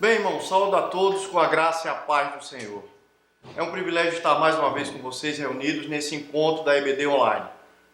Bem, irmãos, saúdo a todos com a graça e a paz do Senhor. É um privilégio estar mais uma vez com vocês reunidos nesse encontro da EBD Online.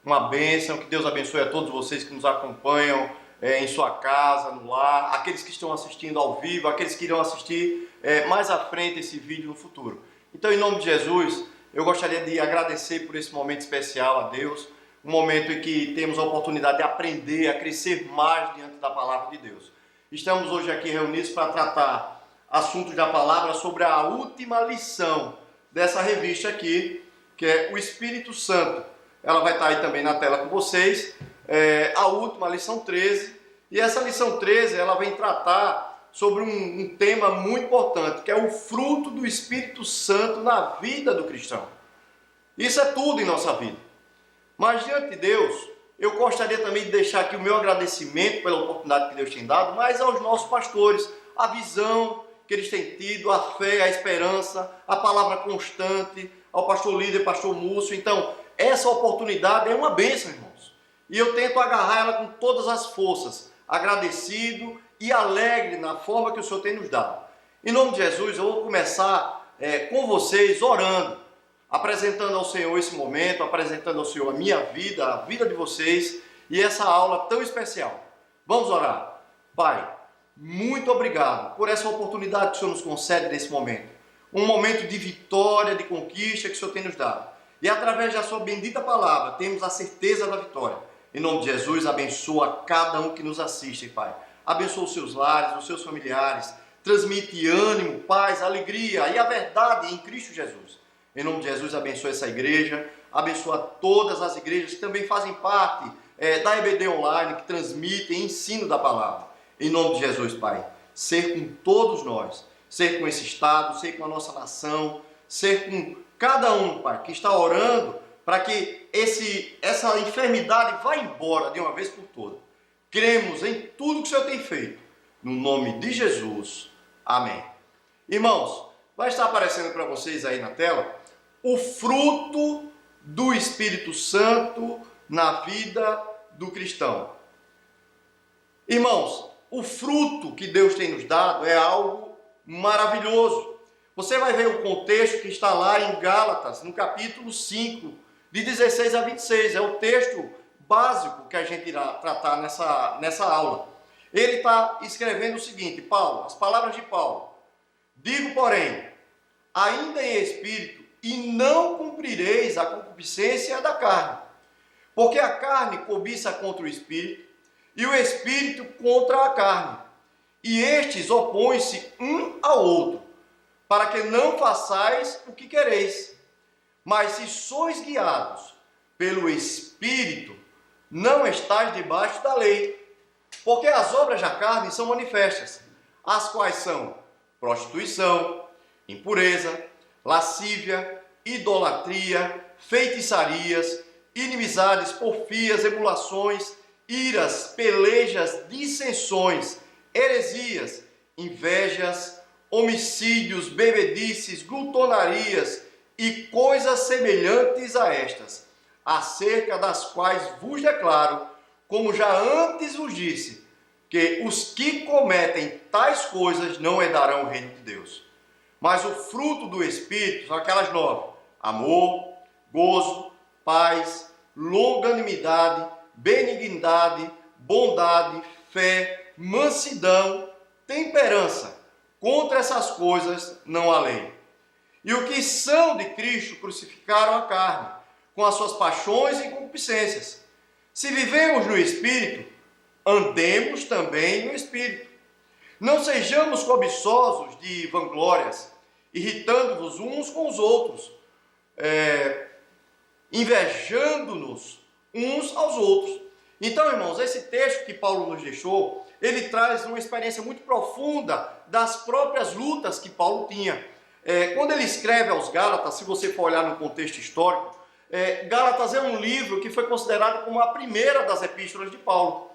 Uma bênção, que Deus abençoe a todos vocês que nos acompanham em sua casa, no lar, aqueles que estão assistindo ao vivo, aqueles que irão assistir mais à frente esse vídeo no futuro. Então, em nome de Jesus, eu gostaria de agradecer por esse momento especial a Deus, um momento em que temos a oportunidade de aprender, a crescer mais diante da palavra de Deus. Estamos hoje aqui reunidos para tratar assuntos da palavra sobre a última lição dessa revista aqui, que é o Espírito Santo. Ela vai estar aí também na tela com vocês, a última, a lição 13. E essa lição 13, ela vem tratar sobre um tema muito importante, que é o fruto do Espírito Santo na vida do cristão. Isso é tudo em nossa vida. Mas diante de Deus, eu gostaria também de deixar aqui o meu agradecimento pela oportunidade que Deus tem dado, mas aos nossos pastores, a visão que eles têm tido, a fé, a esperança, a palavra constante, ao pastor líder, pastor Múcio. Então, essa oportunidade é uma bênção, irmãos. E eu tento agarrar ela com todas as forças, agradecido e alegre na forma que o Senhor tem nos dado. Em nome de Jesus, eu vou começar com vocês orando, apresentando ao Senhor esse momento, apresentando ao Senhor a minha vida, a vida de vocês e essa aula tão especial. Vamos orar. Pai, muito obrigado por essa oportunidade que o Senhor nos concede nesse momento. Um momento de vitória, de conquista que o Senhor tem nos dado. E através da sua bendita palavra, temos a certeza da vitória. Em nome de Jesus, abençoa cada um que nos assiste, Pai. Abençoa os seus lares, os seus familiares. Transmite ânimo, paz, alegria e a verdade em Cristo Jesus. Em nome de Jesus, abençoa essa igreja, abençoa todas as igrejas que também fazem parte da EBD Online, que transmitem ensino da palavra. Em nome de Jesus, Pai, ser com todos nós, ser com esse estado, ser com a nossa nação, ser com cada um, Pai, que está orando para que essa enfermidade vá embora de uma vez por todas. Cremos em tudo que o Senhor tem feito. No nome de Jesus. Amém. Irmãos, vai estar aparecendo para vocês aí na tela o fruto do Espírito Santo na vida do cristão. Irmãos, o fruto que Deus tem nos dado é algo maravilhoso. Você vai ver o contexto que está lá em Gálatas, no capítulo 5, de 16 a 26. É o texto básico que a gente irá tratar nessa aula. Ele está escrevendo o seguinte, Paulo, as palavras de Paulo. Digo, porém, ainda em espírito, e não cumprireis a concupiscência da carne. Porque a carne cobiça contra o espírito, e o espírito contra a carne. E estes opõem-se um ao outro, para que não façais o que quereis. Mas se sois guiados pelo espírito, não estáis debaixo da lei. Porque as obras da carne são manifestas, as quais são prostituição, impureza, lascívia, idolatria, feitiçarias, inimizades, porfias, emulações, iras, pelejas, dissensões, heresias, invejas, homicídios, bebedices, glutonarias e coisas semelhantes a estas, acerca das quais vos declaro, como já antes vos disse, que os que cometem tais coisas não herdarão o reino de Deus. Mas o fruto do Espírito são aquelas 9: amor, gozo, paz, longanimidade, benignidade, bondade, fé, mansidão, temperança. Contra essas coisas não há lei. E o que são de Cristo crucificaram a carne, com as suas paixões e concupiscências. Se vivemos no Espírito, andemos também no Espírito. Não sejamos cobiçosos de vanglórias, irritando-vos uns com os outros, invejando-nos uns aos outros. Então, irmãos, esse texto que Paulo nos deixou, ele traz uma experiência muito profunda das próprias lutas que Paulo tinha. Quando ele escreve aos Gálatas, se você for olhar no contexto histórico, Gálatas é um livro que foi considerado como a primeira das epístolas de Paulo,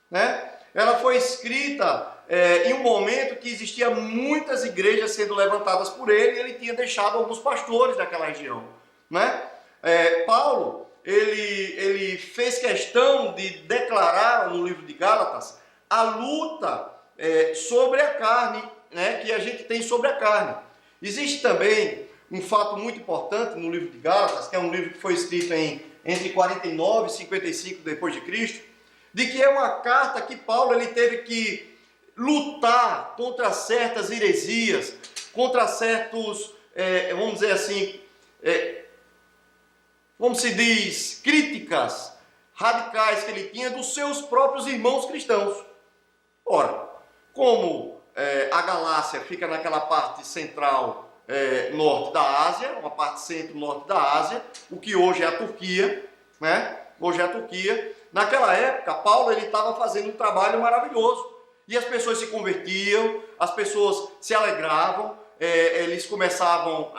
né? Ela foi escrita em um momento que existia muitas igrejas sendo levantadas por ele, e ele tinha deixado alguns pastores daquela região, né? Paulo, ele fez questão de declarar no livro de Gálatas a luta sobre a carne né, que a gente tem sobre a carne. Existe também um fato muito importante no livro de Gálatas, que é um livro que foi escrito entre 49 e 55 depois de Cristo, de que é uma carta que Paulo ele teve que lutar contra certas heresias, contra certos, vamos dizer assim, como se diz, críticas radicais que ele tinha dos seus próprios irmãos cristãos. Ora, como a Galácia fica naquela parte central norte da Ásia, uma parte centro-norte da Ásia, o que hoje é a Turquia, né? Hoje é a Turquia. Naquela época, Paulo ele estava fazendo um trabalho maravilhoso. E as pessoas se convertiam, as pessoas se alegravam, eles começavam,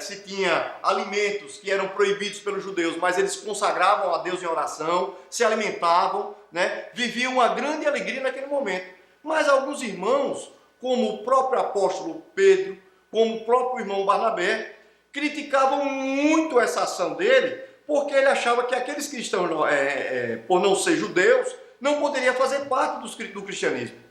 se tinha alimentos que eram proibidos pelos judeus, mas eles consagravam a Deus em oração, se alimentavam, né? Viviam uma grande alegria naquele momento. Mas alguns irmãos, como o próprio apóstolo Pedro, como o próprio irmão Barnabé, criticavam muito essa ação dele, porque ele achava que aqueles cristãos, por não ser judeus, não poderiam fazer parte do cristianismo.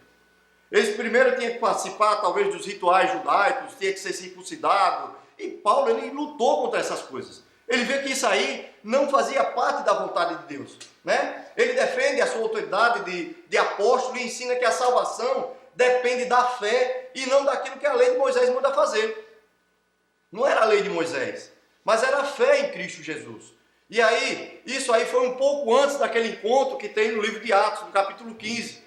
Eles primeiro tinham que participar, talvez, dos rituais judaicos, tinha que ser circuncidado. E Paulo, ele lutou contra essas coisas. Ele vê que isso aí não fazia parte da vontade de Deus, né? Ele defende a sua autoridade de apóstolo e ensina que a salvação depende da fé e não daquilo que a lei de Moisés manda fazer. Não era a lei de Moisés, mas era a fé em Cristo Jesus. E aí, isso aí foi um pouco antes daquele encontro que tem no livro de Atos, no capítulo 15,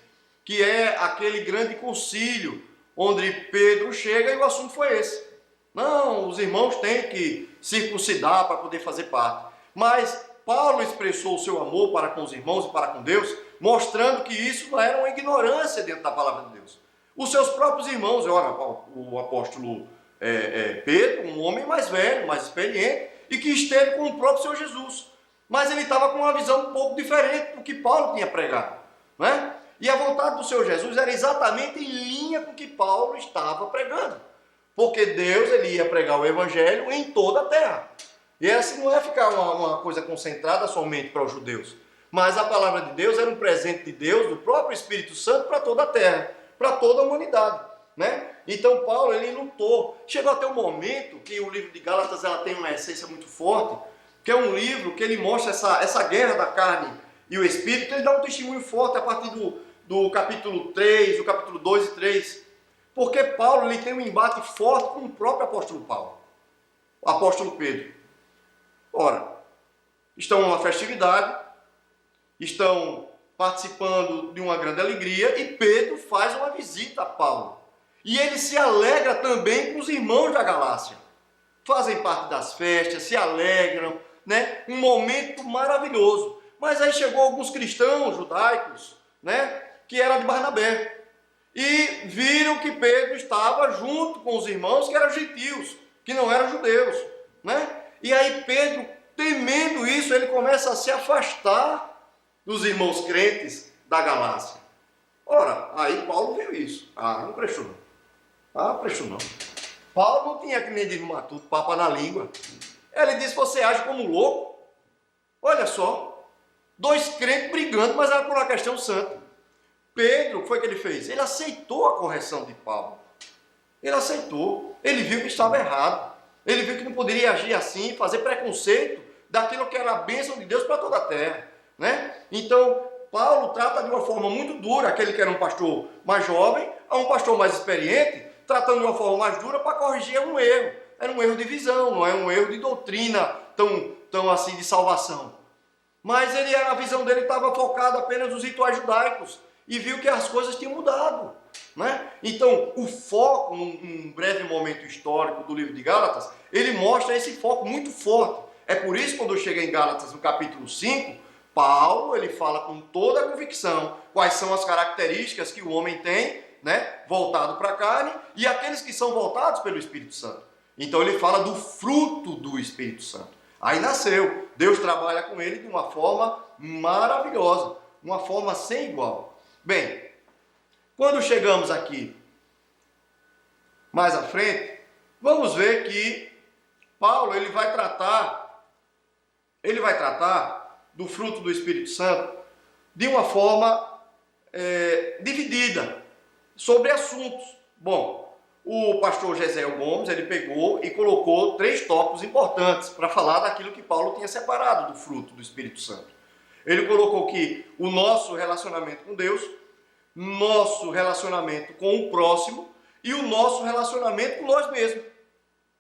que é aquele grande concílio, onde Pedro chega e o assunto foi esse. Não, os irmãos têm que circuncidar para poder fazer parte. Mas Paulo expressou o seu amor para com os irmãos e para com Deus, mostrando que isso não era uma ignorância dentro da palavra de Deus. Os seus próprios irmãos, olha, o apóstolo Pedro, um homem mais velho, mais experiente, e que esteve com o próprio Senhor Jesus. Mas ele estava com uma visão um pouco diferente do que Paulo tinha pregado, né? E a vontade do Senhor Jesus era exatamente em linha com o que Paulo estava pregando. Porque Deus ele ia pregar o Evangelho em toda a terra. E essa não é ficar uma coisa concentrada somente para os judeus. Mas a palavra de Deus era um presente de Deus, do próprio Espírito Santo, para toda a terra, para toda a humanidade, né? Então Paulo ele lutou. Chegou até um momento que o livro de Gálatas ela tem uma essência muito forte, que é um livro que ele mostra essa guerra da carne e o Espírito. Ele dá um testemunho forte a partir do capítulo 3, do capítulo 2 e 3. Porque Paulo ele tem um embate forte com o próprio apóstolo Paulo, o apóstolo Pedro. Ora, estão numa festividade, estão participando de uma grande alegria e Pedro faz uma visita a Paulo. E ele se alegra também com os irmãos da Galácia. Fazem parte das festas, se alegram, né? Um momento maravilhoso. Mas aí chegou alguns cristãos judaicos, né? Que era de Barnabé. E viram que Pedro estava junto com os irmãos que eram gentios, que não eram judeus, né? E aí Pedro, temendo isso, ele começa a se afastar dos irmãos crentes da Galácia. Ora, aí Paulo viu isso. Não prestou não. Prestou não. Paulo não tinha que nem diz matuto, papa na língua. Ele disse, você age como louco. Olha só, dois crentes brigando, mas era por uma questão santa. Pedro, o que foi que ele fez? Ele aceitou a correção de Paulo. Ele aceitou. Ele viu que estava errado. Ele viu que não poderia agir assim, fazer preconceito daquilo que era a bênção de Deus para toda a terra, né? Então, Paulo trata de uma forma muito dura aquele que era um pastor mais jovem a um pastor mais experiente, tratando de uma forma mais dura para corrigir um erro. Era um erro de visão, não é um erro de doutrina tão assim de salvação. Mas a visão dele estava focada apenas nos rituais judaicos e viu que as coisas tinham mudado, né? Então, o foco, num breve momento histórico do livro de Gálatas, ele mostra esse foco muito forte. É por isso que quando chega em Gálatas, no capítulo 5, Paulo, ele fala com toda a convicção quais são as características que o homem tem, né, voltado para a carne, e aqueles que são voltados pelo Espírito Santo. Então ele fala do fruto do Espírito Santo. Aí nasceu. Deus trabalha com ele de uma forma maravilhosa, uma forma sem igual. Bem, quando chegamos aqui mais à frente, vamos ver que Paulo ele vai tratar do fruto do Espírito Santo de uma forma dividida sobre assuntos. Bom, o pastor Gesiel Gomes, ele pegou e colocou 3 tópicos importantes para falar daquilo que Paulo tinha separado do fruto do Espírito Santo. Ele colocou que o nosso relacionamento com Deus, nosso relacionamento com o próximo e o nosso relacionamento com nós mesmos,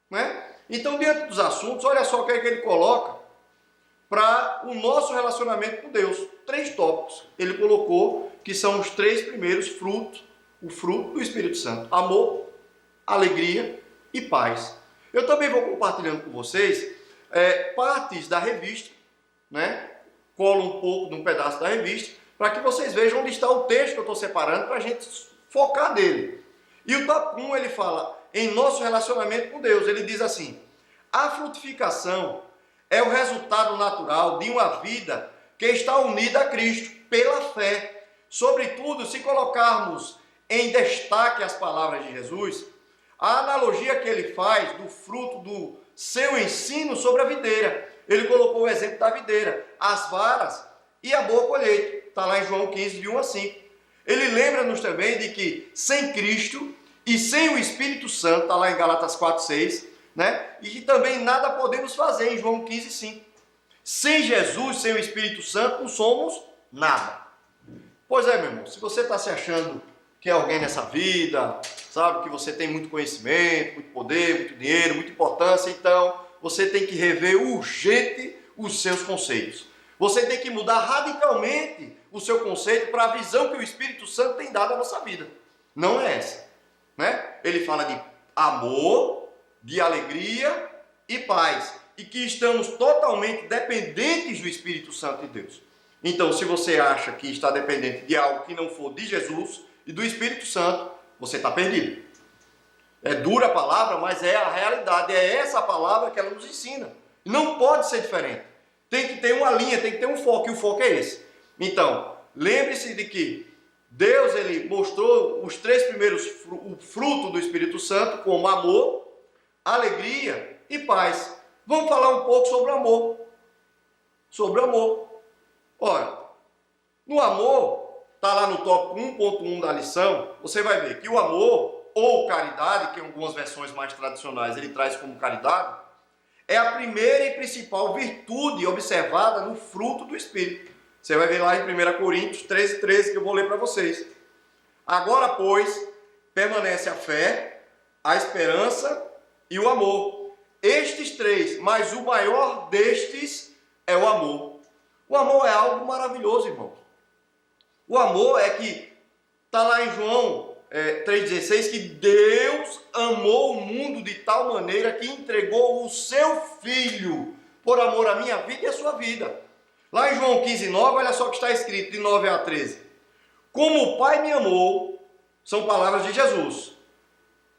né? Então, diante dos assuntos, olha só o que é que ele coloca para o nosso relacionamento com Deus. 3 tópicos. Ele colocou que são os 3 primeiros frutos, o fruto do Espírito Santo: amor, alegria e paz. Eu também vou compartilhando com vocês partes da revista, né? Colo um pouco de um pedaço da revista, para que vocês vejam onde está o texto que eu estou separando, para a gente focar nele. E o tópico 1, ele fala em nosso relacionamento com Deus. Ele diz assim: a frutificação é o resultado natural de uma vida que está unida a Cristo pela fé. Sobretudo, se colocarmos em destaque as palavras de Jesus, a analogia que ele faz do fruto do seu ensino sobre a videira. Ele colocou o exemplo da videira, as varas e a boa colheita. Está lá em João 15, de 1 a 5. Ele lembra-nos também de que sem Cristo e sem o Espírito Santo, está lá em Gálatas 4, 6, né? E que também nada podemos fazer, em João 15, 5. Sem Jesus, sem o Espírito Santo, não somos nada. Pois é, meu irmão, se você está se achando que é alguém nessa vida, sabe, que você tem muito conhecimento, muito poder, muito dinheiro, muita importância, então você tem que rever urgente os seus conceitos. Você tem que mudar radicalmente o seu conceito para a visão que o Espírito Santo tem dado à nossa vida. Não é essa, né? Ele fala de amor, de alegria e paz, e que estamos totalmente dependentes do Espírito Santo de Deus. Então, se você acha que está dependente de algo que não for de Jesus e do Espírito Santo, você está perdido. É dura a palavra, mas é a realidade. É essa a palavra que ela nos ensina. Não pode ser diferente. Tem que ter uma linha, tem que ter um foco, e o foco é esse. Então, lembre-se de que Deus, ele mostrou os 3 primeiros frutos do Espírito Santo, como amor, alegria e paz. Vamos falar um pouco sobre o amor. Sobre o amor. Ora, no amor, está lá no tópico 1.1 da lição, você vai ver que o amor, ou caridade, que em algumas versões mais tradicionais ele traz como caridade, é a primeira e principal virtude observada no fruto do Espírito. Você vai ver lá em 1 Coríntios 13, 13, que eu vou ler para vocês. Agora, pois, permanece a fé, a esperança e o amor. Estes 3, mas o maior destes é o amor. O amor é algo maravilhoso, irmãos. O amor é que, está lá em João 3,16, que Deus amou o mundo de tal maneira que entregou o seu Filho por amor à minha vida e à sua vida. Lá em João 15, 9, olha só o que está escrito, de 9 a 13. Como o Pai me amou, são palavras de Jesus,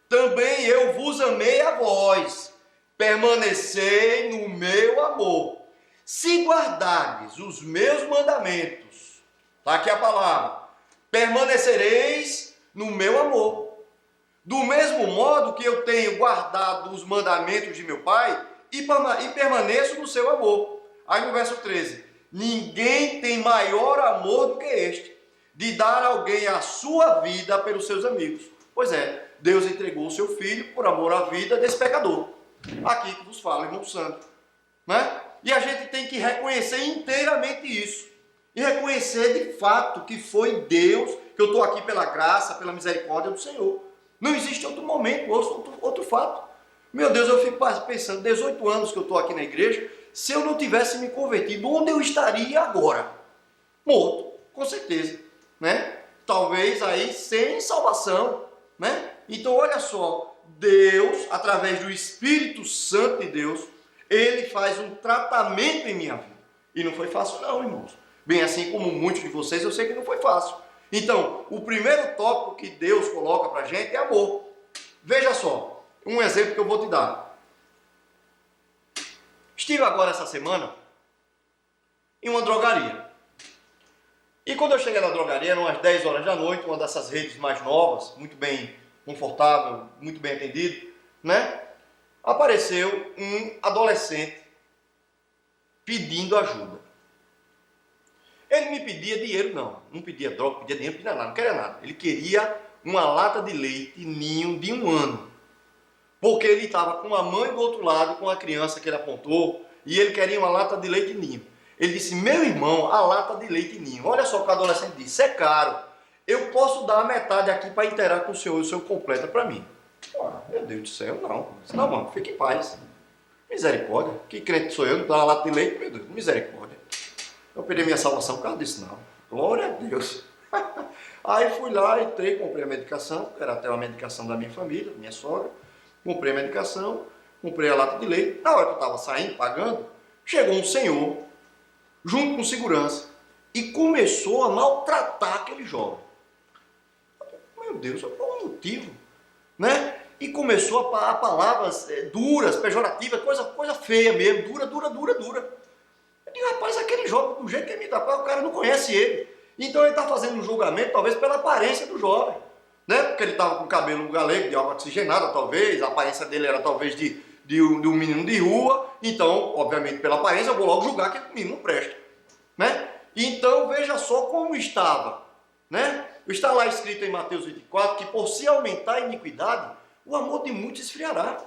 também eu vos amei a vós, permanecei no meu amor. Se guardardes os meus mandamentos, está aqui a palavra, permanecereis no meu amor. Do mesmo modo que eu tenho guardado os mandamentos de meu Pai e permaneço no seu amor. Aí no verso 13, ninguém tem maior amor do que este, de dar a alguém a sua vida pelos seus amigos. Pois é, Deus entregou o seu Filho por amor à vida desse pecador. Aqui que vos fala, irmão Santo, né? E a gente tem que reconhecer inteiramente isso. E reconhecer de fato que foi Deus, que eu estou aqui pela graça, pela misericórdia do Senhor. Não existe outro momento, outro fato. Meu Deus, eu fico pensando, 18 anos que eu estou aqui na igreja, se eu não tivesse me convertido, onde eu estaria agora? Morto, com certeza, né? Talvez aí sem salvação, né? Então olha só, Deus, através do Espírito Santo de Deus, ele faz um tratamento em minha vida. E não foi fácil não, irmãos. Bem assim como muitos de vocês, eu sei que não foi fácil. Então, o primeiro tópico que Deus coloca para a gente é amor. Veja só, um exemplo que eu vou te dar. Estive agora essa semana em uma drogaria. E quando eu cheguei na drogaria, eram umas 10 horas da noite, uma dessas redes mais novas, muito bem confortável, muito bem atendido, né? Apareceu um adolescente pedindo ajuda. Ele me pedia dinheiro, não pedia droga, pedia dinheiro, não pedia nada, não queria nada. Ele queria uma lata de leite ninho de 1 ano. Porque ele estava com a mãe do outro lado, com a criança que ele apontou, e ele queria uma lata de leite ninho. Ele disse, meu irmão, a lata de leite ninho. Olha só o que o adolescente disse, é caro. Eu posso dar a metade aqui para inteirar com o senhor completa para mim. Meu Deus do céu, não. Não, mano, fique em paz. Misericórdia. Que crente sou eu? Não dá uma lata de leite? Meu Deus, misericórdia. Eu perdi minha salvação por causa disso, não. Glória a Deus. Aí fui lá, entrei, comprei a medicação, era até uma medicação da minha família, minha sogra. Comprei a medicação, comprei a lata de leite. Na hora que eu estava saindo, pagando, chegou um senhor, junto com segurança, e começou a maltratar aquele jovem. Meu Deus, qual o motivo? Né? E começou a palavras duras, pejorativas, coisa feia mesmo, dura. Eu digo, rapaz, aquele jovem, do jeito que ele me trata, o cara não conhece ele. Então ele está fazendo um julgamento, talvez pela aparência do jovem. Né? Porque ele estava com cabelo galego, de água oxigenada, talvez, a aparência dele era talvez de um menino de rua. Então, obviamente, pela aparência, eu vou logo julgar que o menino não presta. Né? Então, veja só como estava. Né? Está lá escrito em Mateus 24 que por se aumentar a iniquidade, o amor de muitos esfriará.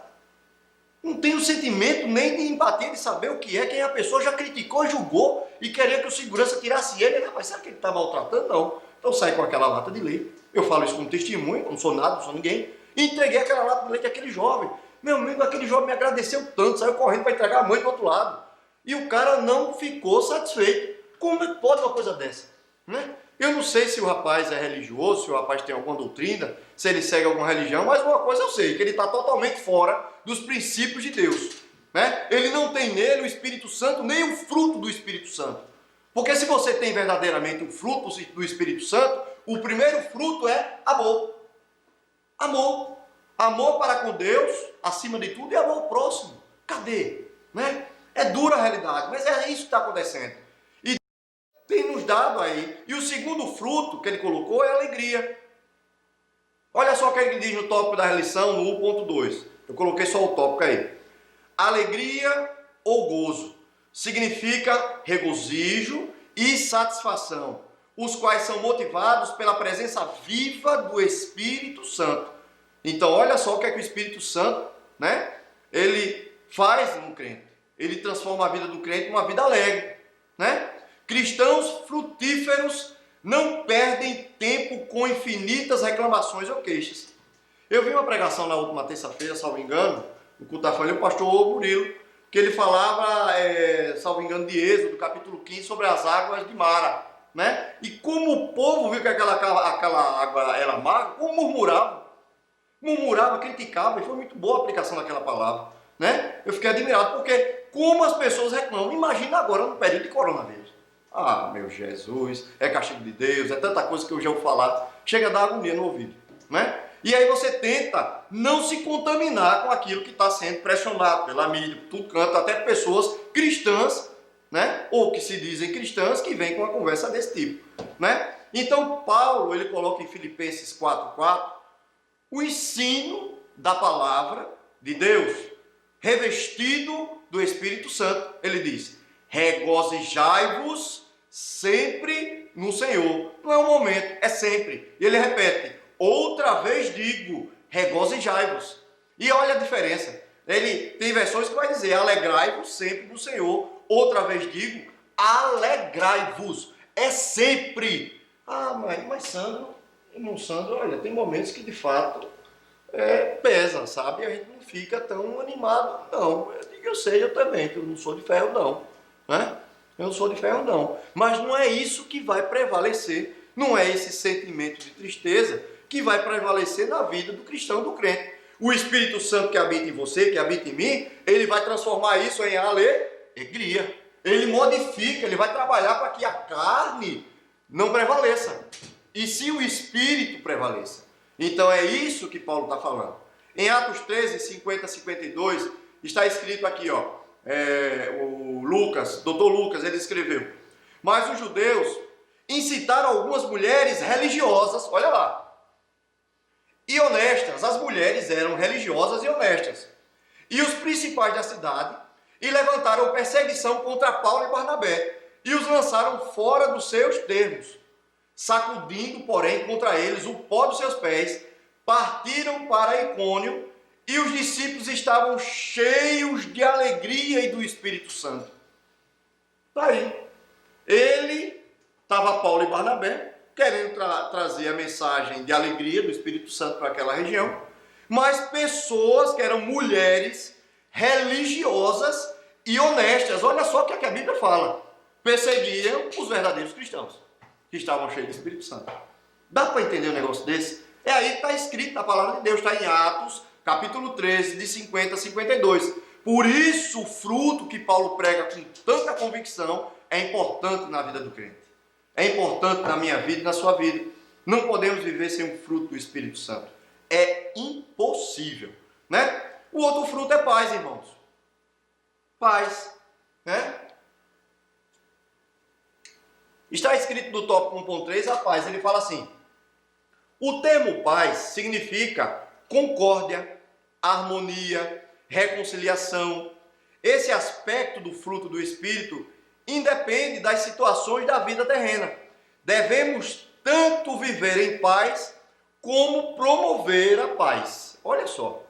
Não tem o sentimento nem de empatia de saber o que é, quem a pessoa já criticou, julgou e queria que o segurança tirasse ele. Rapaz, será que ele está maltratando? Não. Então sai com aquela lata de leite. Eu falo isso como testemunho, não sou nada, não sou ninguém. E entreguei aquela lata de leite àquele jovem. Meu amigo, aquele jovem me agradeceu tanto, saiu correndo para entregar a mãe do outro lado. E o cara não ficou satisfeito. Como é que pode uma coisa dessa? Né? Eu não sei se o rapaz é religioso, se o rapaz tem alguma doutrina, se ele segue alguma religião, mas uma coisa eu sei, que ele está totalmente fora dos princípios de Deus. Né? Ele não tem nele o Espírito Santo, nem o fruto do Espírito Santo. Porque se você tem verdadeiramente o fruto do Espírito Santo, o primeiro fruto é amor. Amor. Amor para com Deus, acima de tudo, e amor ao próximo. Cadê? Né? É dura a realidade, mas é isso que está acontecendo. E tem nos dado aí. E o segundo fruto que ele colocou é alegria. Olha só o que ele diz no tópico da lição, no 1.2. Eu coloquei só o tópico aí. Alegria ou gozo significa regozijo e satisfação, os quais são motivados pela presença viva do Espírito Santo. Então, olha só o que é que o Espírito Santo, né, ele faz no crente. Ele transforma a vida do crente numa vida alegre. Né? Cristãos frutíferos não perdem tempo com infinitas reclamações ou queixas. Eu vi uma pregação na última terça-feira, salvo engano, no culto da família, o pastor Murilo, que ele falava, salvo engano, de Êxodo, capítulo 15, sobre as águas de Mara. Né? E como o povo viu que aquela água era amarga, como murmurava, criticava, e foi muito boa a aplicação daquela palavra. Né? Eu fiquei admirado, porque como as pessoas reclamam, imagina agora no período de coronavírus. Ah, meu Jesus, é castigo de Deus, é tanta coisa que eu já vou falar, chega a dar agonia no ouvido. Né? E aí você tenta não se contaminar com aquilo que está sendo pressionado pela mídia, por tudo canto, até pessoas cristãs, né? Ou que se dizem cristãs, que vêm com uma conversa desse tipo. Né? Então Paulo, ele coloca em Filipenses 4:4 o ensino da palavra de Deus, revestido do Espírito Santo. Ele diz, regozijai-vos sempre no Senhor. Não é um momento, é sempre. E ele repete, outra vez digo, regozijai-vos. E olha a diferença. Ele tem versões que vai dizer, alegrai-vos sempre no Senhor. Outra vez digo, alegrai-vos. É sempre. Ah, mas Sandro, irmão Sandro, olha, tem momentos que de fato pesa, sabe? A gente não fica tão animado, não. Eu digo, eu sei, eu também, que eu não sou de ferro, não. Né? Eu não sou de ferro, não. Mas não é isso que vai prevalecer. Não é esse sentimento de tristeza que vai prevalecer na vida do cristão, do crente. O Espírito Santo que habita em você, que habita em mim, ele vai transformar isso em alegria. Ele modifica, ele vai trabalhar para que a carne não prevaleça. E se o Espírito prevaleça. Então é isso que Paulo está falando. Em Atos 13, 50 a 52, está escrito aqui, ó, o Lucas, doutor Lucas, ele escreveu, mas os judeus incitaram algumas mulheres religiosas, olha lá, e honestas. As mulheres eram religiosas e honestas. E os principais da cidade, e levantaram perseguição contra Paulo e Barnabé, e os lançaram fora dos seus termos, sacudindo, porém, contra eles o pó dos seus pés, partiram para Icônio, e os discípulos estavam cheios de alegria e do Espírito Santo. Está aí. Paulo e Barnabé, querendo trazer a mensagem de alegria do Espírito Santo para aquela região, mas pessoas que eram mulheres religiosas e honestas, olha só o que a Bíblia fala, perseguiam os verdadeiros cristãos, que estavam cheios do Espírito Santo. Dá para entender um negócio desse? É aí que está escrito na palavra de Deus, está em Atos, capítulo 13, de 50 a 52. Por isso, o fruto que Paulo prega com tanta convicção é importante na vida do crente. É importante na minha vida e na sua vida. Não podemos viver sem o fruto do Espírito Santo. É impossível, né? O outro fruto é paz, irmãos. Paz, né? Está escrito no tópico 1.3 a paz. Ele fala assim: o termo paz significa concórdia, harmonia, reconciliação. Esse aspecto do fruto do Espírito independe das situações da vida terrena. Devemos tanto viver em paz como promover a paz. Olha só.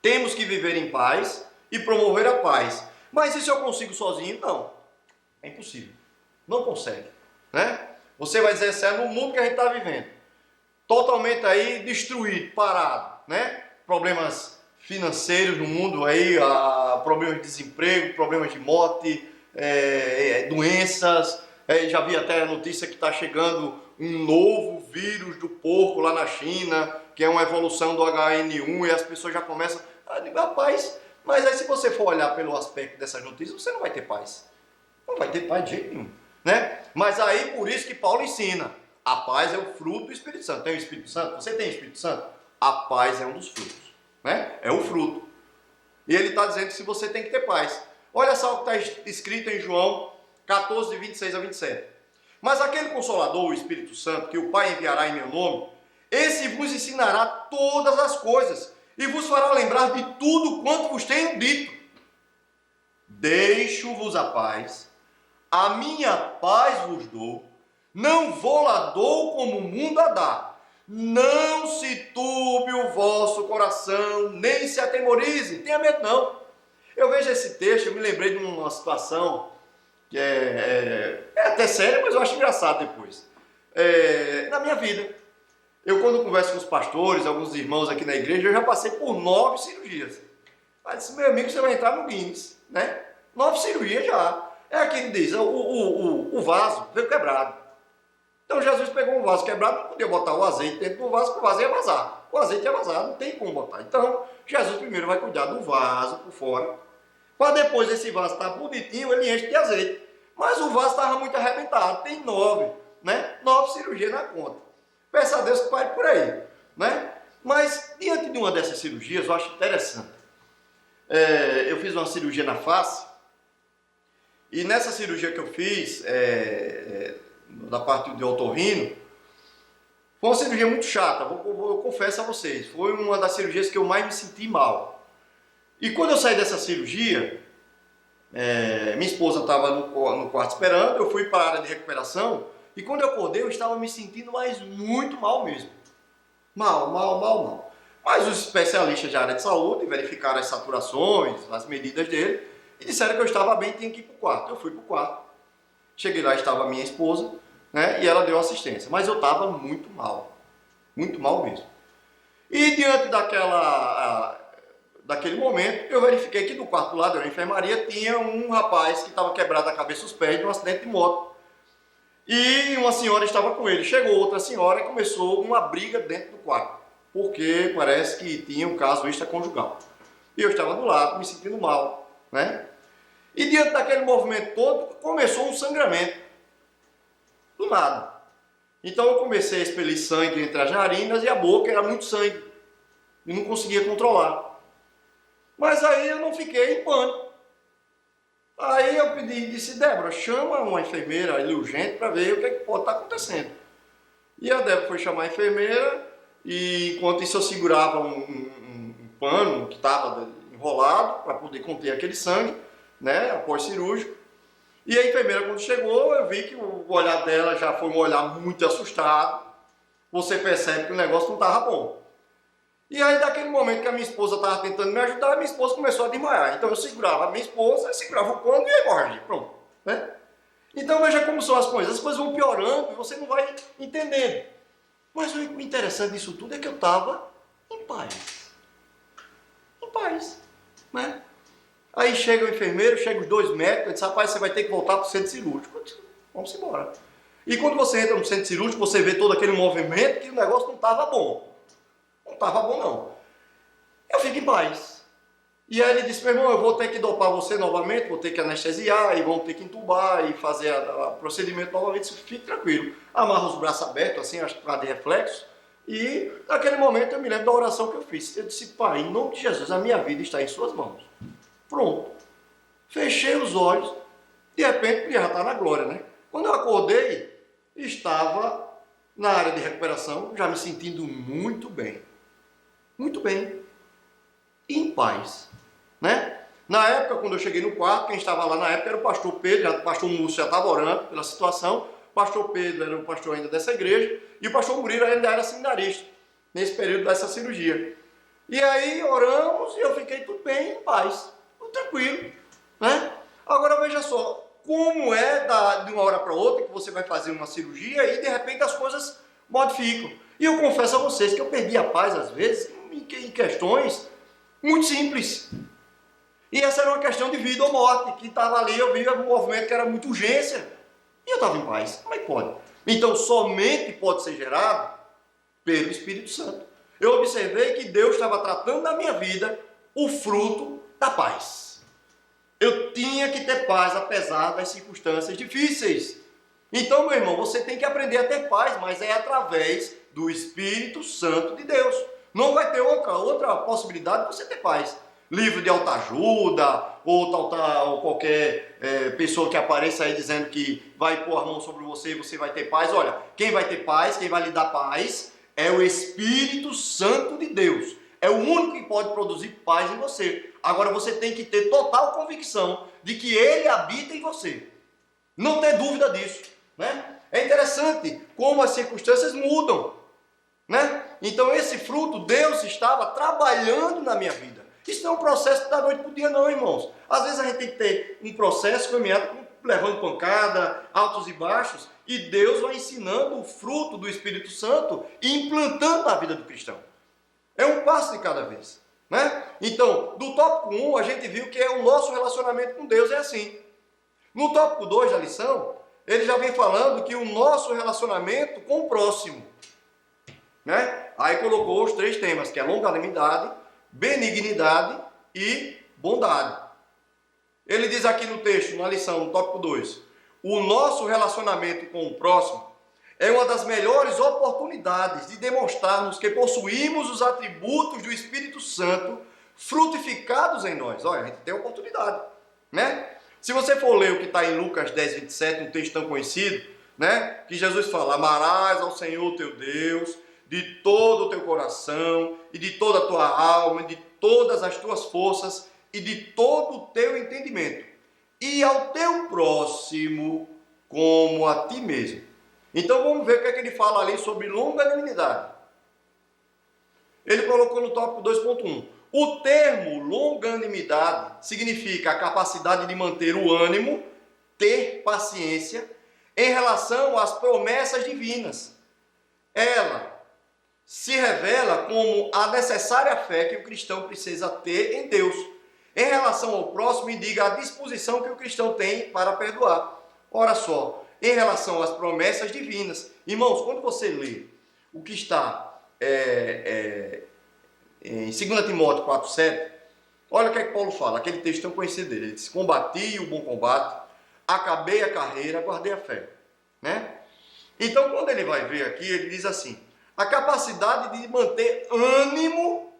Temos que viver em paz e promover a paz. Mas isso eu consigo sozinho? Não. É impossível. Não consegue, né? Você vai dizer assim, no mundo que a gente está vivendo, totalmente aí destruído, parado, né? Problemas financeiros no mundo aí, problemas de desemprego, problemas de morte, doenças. Já vi até a notícia que está chegando um novo vírus do porco lá na China, que é uma evolução do HN1, e as pessoas já começam a dizer, rapaz, mas aí se você for olhar pelo aspecto dessas notícias, você não vai ter paz. Não vai ter paz de jeito nenhum, né? Mas aí, por isso que Paulo ensina, a paz é o fruto do Espírito Santo. Tem o Espírito Santo? Você tem o Espírito Santo? A paz é um dos frutos, né? É o fruto. E ele está dizendo que se você tem que ter paz. Olha só o que está escrito em João 14, de 26 a 27. Mas aquele Consolador, o Espírito Santo, que o Pai enviará em meu nome, esse vos ensinará todas as coisas e vos fará lembrar de tudo quanto vos tenho dito. Deixo-vos a paz, a minha paz vos dou, não vou lá dou como o mundo a dá. Não se turbe o vosso coração, nem se atemorize, tenha medo não. Eu vejo esse texto, eu me lembrei de uma situação que é até séria, mas eu acho engraçado depois. Na minha vida, eu quando converso com os pastores, alguns irmãos aqui na igreja, eu já passei por 9 cirurgias. Aí disse, meu amigo, você vai entrar no Guinness, né? 9 cirurgias já. É aqui que diz, o vaso veio quebrado. Então Jesus pegou um vaso quebrado, não podia botar o azeite dentro do vaso, porque o vaso ia vazar. O azeite ia vazar, não tem como botar. Então, Jesus primeiro vai cuidar do vaso por fora, para depois esse vaso estar bonitinho, ele enche de azeite. Mas o vaso estava muito arrebentado, tem 9, né? 9 cirurgias na conta. Peça a Deus que pare por aí, né? Mas, diante de uma dessas cirurgias, eu acho interessante. Eu fiz uma cirurgia na face, e nessa cirurgia que eu fiz, da parte de otorrino, foi uma cirurgia muito chata, eu confesso a vocês. Foi uma das cirurgias que eu mais me senti mal. E quando eu saí dessa cirurgia, minha esposa estava no quarto esperando, eu fui para a área de recuperação, e quando eu acordei, eu estava me sentindo muito mal mesmo. Mal. Mas os especialistas da área de saúde verificaram as saturações, as medidas dele, e disseram que eu estava bem e tinha que ir para o quarto. Eu fui para o quarto. Cheguei lá, estava a minha esposa, né, e ela deu assistência. Mas eu estava muito mal mesmo. E diante daquele momento, eu verifiquei que do quarto do lado da enfermaria tinha um rapaz que estava quebrado a cabeça e os pés de um acidente de moto. E uma senhora estava com ele. Chegou outra senhora e começou uma briga dentro do quarto, porque parece que tinha um caso extraconjugal. E eu estava do lado, me sentindo mal, né? E diante daquele movimento todo, começou um sangramento. Do nada. Então eu comecei a expelir sangue entre as narinas e a boca, era muito sangue. E não conseguia controlar. Mas aí eu não fiquei em pânico. Aí eu disse, Débora, chama uma enfermeira ali urgente para ver o que pode estar acontecendo. E a Débora foi chamar a enfermeira, e enquanto isso eu segurava um pano que estava enrolado para poder conter aquele sangue, né, após cirúrgico. E a enfermeira, quando chegou, eu vi que o olhar dela já foi um olhar muito assustado. Você percebe que o negócio não estava bom. E aí, daquele momento que a minha esposa estava tentando me ajudar, a minha esposa começou a desmaiar. Então eu segurava a minha esposa, eu segurava o pano e ia embora. Pronto. Né? Então veja como são as coisas. As coisas vão piorando e você não vai entendendo. Mas o interessante disso tudo é que eu estava em paz. Em paz. Né? Aí chega o enfermeiro, chega os 2 médicos, e diz, rapaz, você vai ter que voltar para o centro cirúrgico. Eu disse, vamos embora. E quando você entra no centro cirúrgico, você vê todo aquele movimento que o negócio não estava bom. Não estava bom, não. Eu fico em paz. E aí ele disse, meu irmão, eu vou ter que dopar você novamente, vou ter que anestesiar, e vão ter que entubar, e fazer o procedimento novamente. Fique tranquilo. Amarra os braços abertos, assim, acho que para de reflexo. E naquele momento eu me lembro da oração que eu fiz. Eu disse, pai, em nome de Jesus, a minha vida está em suas mãos. Pronto. Fechei os olhos, de repente, já está na glória, né? Quando eu acordei, estava na área de recuperação, já me sentindo muito bem. Muito bem. Em paz. Né? Na época, quando eu cheguei no quarto, quem estava lá na época era o pastor Pedro, o pastor Múcio já estava orando pela situação, o pastor Pedro era o pastor ainda dessa igreja, e o pastor Murilo ainda era seminarista, nesse período dessa cirurgia. E aí oramos e eu fiquei tudo bem, em paz, tudo tranquilo. Né? Agora veja só, como é de uma hora para outra que você vai fazer uma cirurgia e de repente as coisas modificam. E eu confesso a vocês que eu perdi a paz às vezes em questões muito simples. E essa era uma questão de vida ou morte, que estava ali, eu via um movimento que era muita urgência. E eu estava em paz. Como é que pode? Então somente pode ser gerado pelo Espírito Santo. Eu observei que Deus estava tratando na minha vida o fruto da paz. Eu tinha que ter paz apesar das circunstâncias difíceis. Então, meu irmão, você tem que aprender a ter paz, mas é através do Espírito Santo de Deus. Não vai ter outra possibilidade de você ter paz. Livro de autoajuda, ou qualquer pessoa que apareça aí dizendo que vai pôr a mão sobre você e você vai ter paz. Olha, quem vai ter paz, quem vai lhe dar paz, é o Espírito Santo de Deus. É o único que pode produzir paz em você. Agora você tem que ter total convicção de que Ele habita em você. Não ter dúvida disso. Né? É interessante como as circunstâncias mudam. Né? Então esse fruto, Deus estava trabalhando na minha vida. Isso não é um processo da noite para o dia não, irmãos. Às vezes a gente tem que ter um processo caminhado, levando pancada, altos e baixos, e Deus vai ensinando o fruto do Espírito Santo e implantando na vida do cristão. É um passo de cada vez. Né? Então, do tópico 1, a gente viu que o nosso relacionamento com Deus é assim. No tópico 2 da lição, ele já vem falando que o nosso relacionamento com o próximo. Né? Aí colocou os 3 temas, que é longanimidade, benignidade e bondade. Ele diz aqui no texto, na lição, no tópico 2, o nosso relacionamento com o próximo é uma das melhores oportunidades de demonstrarmos que possuímos os atributos do Espírito Santo frutificados em nós. Olha, a gente tem oportunidade, né? Se você for ler o que está em Lucas 10, 27, um texto tão conhecido, né? Que Jesus fala, amarás ao Senhor teu Deus de todo o teu coração e de toda a tua alma e de todas as tuas forças e de todo o teu entendimento e ao teu próximo como a ti mesmo. Então vamos ver o que é que ele fala ali sobre longanimidade. Ele colocou no tópico 2.1. O termo longanimidade significa a capacidade de manter o ânimo, ter paciência em relação às promessas divinas. Ela se revela como a necessária fé que o cristão precisa ter em Deus. Em relação ao próximo, indica a disposição que o cristão tem para perdoar. Ora só, em relação às promessas divinas. Irmãos, quando você lê o que está em 2 Timóteo 4,7, olha o que é que Paulo fala, aquele texto tão conhecido dele. Ele diz, combati o bom combate, acabei a carreira, guardei a fé. Né? Então, quando ele vai ver aqui, ele diz assim, a capacidade de manter ânimo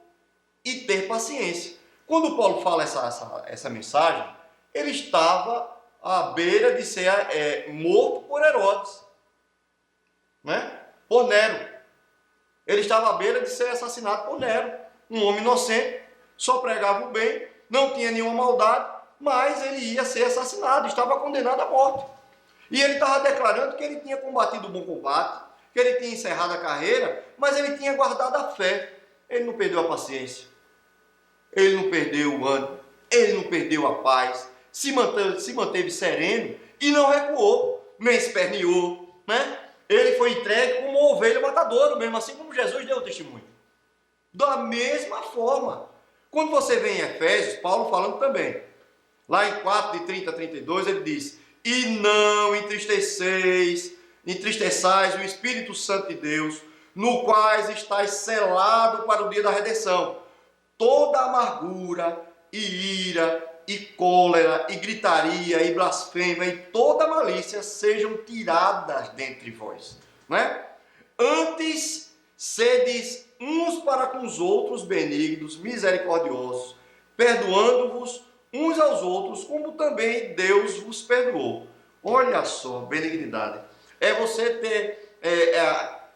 e ter paciência. Quando Paulo fala essa mensagem, ele estava à beira de ser morto por Herodes, né? Por Nero. Ele estava à beira de ser assassinado por Nero, um homem inocente, só pregava o bem, não tinha nenhuma maldade, mas ele ia ser assassinado, estava condenado à morte. E ele estava declarando que ele tinha combatido o bom combate, que ele tinha encerrado a carreira, mas ele tinha guardado a fé. Ele não perdeu a paciência, ele não perdeu o ânimo, ele não perdeu a paz, se manteve sereno e não recuou, nem esperneou, né? Ele foi entregue como uma ovelha matadora, mesmo assim como Jesus deu o testemunho. Da mesma forma, quando você vê em Efésios, Paulo falando também, lá em 4, de 30 a 32, ele diz: e não entristeçais o Espírito Santo de Deus, no qual estáis selado para o dia da redenção. Toda amargura e ira e cólera e gritaria e blasfêmia e toda malícia sejam tiradas dentre vós, né? Antes sedes uns para com os outros benignos, misericordiosos, perdoando-vos uns aos outros, como também Deus vos perdoou. Olha só, benignidade. É você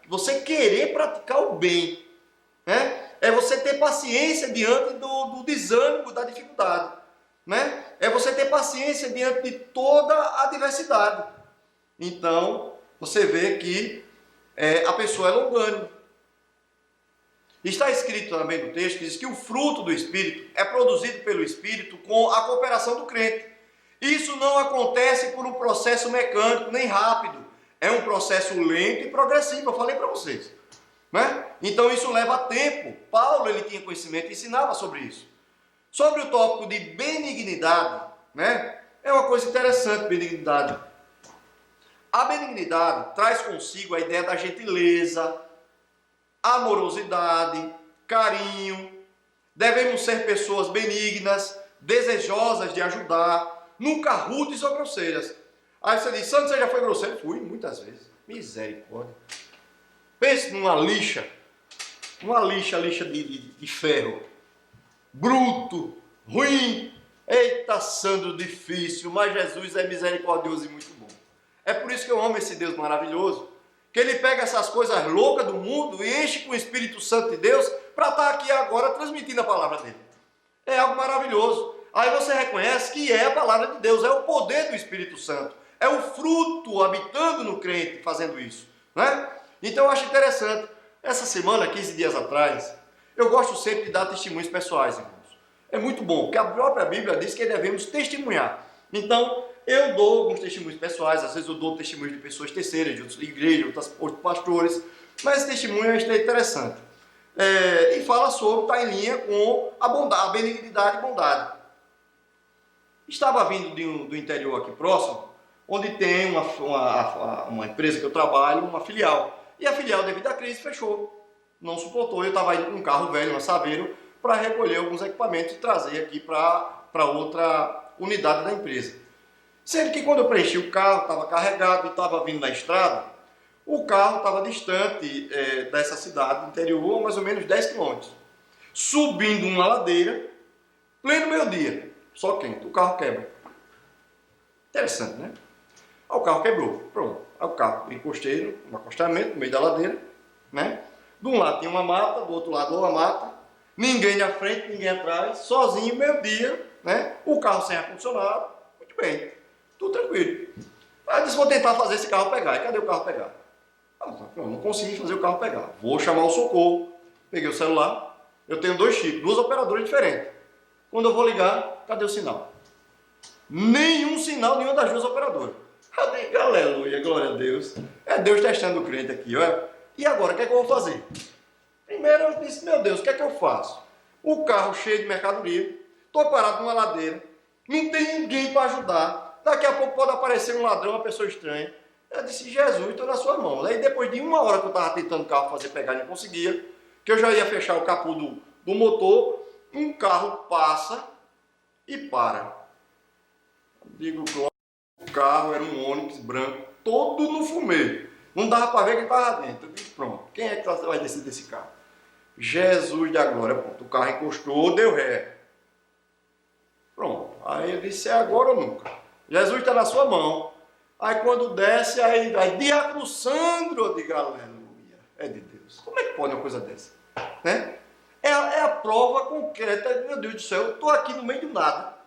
você querer praticar o bem, né? É você ter paciência diante do desânimo, da dificuldade, né? É você ter paciência diante de toda a adversidade. Então, você vê que a pessoa é longânima. Está escrito também no texto que diz que o fruto do Espírito é produzido pelo Espírito com a cooperação do crente. Isso não acontece por um processo mecânico nem rápido. É um processo lento e progressivo, eu falei para vocês, né? Então isso leva tempo. Paulo, ele tinha conhecimento e ensinava sobre isso. Sobre o tópico de benignidade, né? É uma coisa interessante, benignidade. A benignidade traz consigo a ideia da gentileza, amorosidade, carinho. Devemos ser pessoas benignas, desejosas de ajudar, nunca rudes ou grosseiras. Aí você diz: Santos, você já foi grosseiro? Fui, muitas vezes. Misericórdia. Pense numa lixa lixa de ferro. Bruto, ruim. Eita, Sandro, difícil, mas Jesus é misericordioso e muito bom. É por isso que eu amo esse Deus maravilhoso, que ele pega essas coisas loucas do mundo e enche com o Espírito Santo de Deus para estar aqui agora transmitindo a palavra dele. É algo maravilhoso. Aí você reconhece que é a palavra de Deus, é o poder do Espírito Santo, é o fruto habitando no crente fazendo isso, né? Então eu acho interessante. Essa semana, 15 dias atrás, eu gosto sempre de dar testemunhos pessoais, irmãos. É muito bom, porque a própria Bíblia diz que devemos testemunhar. Então, eu dou alguns testemunhos pessoais, às vezes eu dou testemunhos de pessoas terceiras, de outras igrejas, outros pastores, mas esse testemunho é interessante. E fala sobre, está em linha com a bondade, a benignidade e bondade. Estava vindo do interior aqui próximo, onde tem uma empresa que eu trabalho, uma filial. E a filial, devido à crise, fechou. Não suportou. Eu estava indo com um carro velho, um Saveiro, para recolher alguns equipamentos e trazer aqui para outra unidade da empresa. Sendo que quando eu preenchi o carro, estava carregado e estava vindo na estrada, o carro estava distante dessa cidade interior, mais ou menos 10 quilômetros. Subindo uma ladeira, pleno meio-dia, só quente, o carro quebra. Interessante, né? Aí o carro quebrou, pronto. Aí o carro, encostei no acostamento, no meio da ladeira, né? De um lado tinha uma mata, do outro lado uma mata, ninguém na frente, ninguém atrás, sozinho, meio-dia, né? O carro sem ar-condicionado, muito bem, tudo tranquilo. Aí eu disse: vou tentar fazer esse carro pegar. E cadê o carro pegar? Não consegui fazer o carro pegar. Vou chamar o socorro. Peguei o celular, eu tenho dois chips, duas operadoras diferentes. Quando eu vou ligar, cadê o sinal? Nenhum sinal, nenhuma das duas operadoras. Eu digo: aleluia, glória a Deus. É Deus testando o crente aqui, olha. E agora, o que é que eu vou fazer? Primeiro eu disse: meu Deus, o que é que eu faço? O carro cheio de mercadoria, estou parado numa ladeira, não tem ninguém para ajudar. Daqui a pouco pode aparecer um ladrão, uma pessoa estranha. Eu disse: Jesus, estou na sua mão. Aí depois de uma hora que eu estava tentando o carro fazer pegar e não conseguia, que eu já ia fechar o capô do motor, um carro passa e para. Digo: o carro era um Onix branco, todo no fumê. Não dava para ver quem estava dentro. Eu disse: pronto, quem é que vai descer desse carro? Jesus da glória. Pronto, o carro encostou, deu ré. Pronto. Aí eu disse: é agora ou nunca. Jesus está na sua mão. Aí quando desce, aí Diácono Sandro, eu digo: aleluia, é de Deus. Como é que pode uma coisa dessa? Né? É a prova concreta. Meu Deus do céu, eu estou aqui no meio do nada.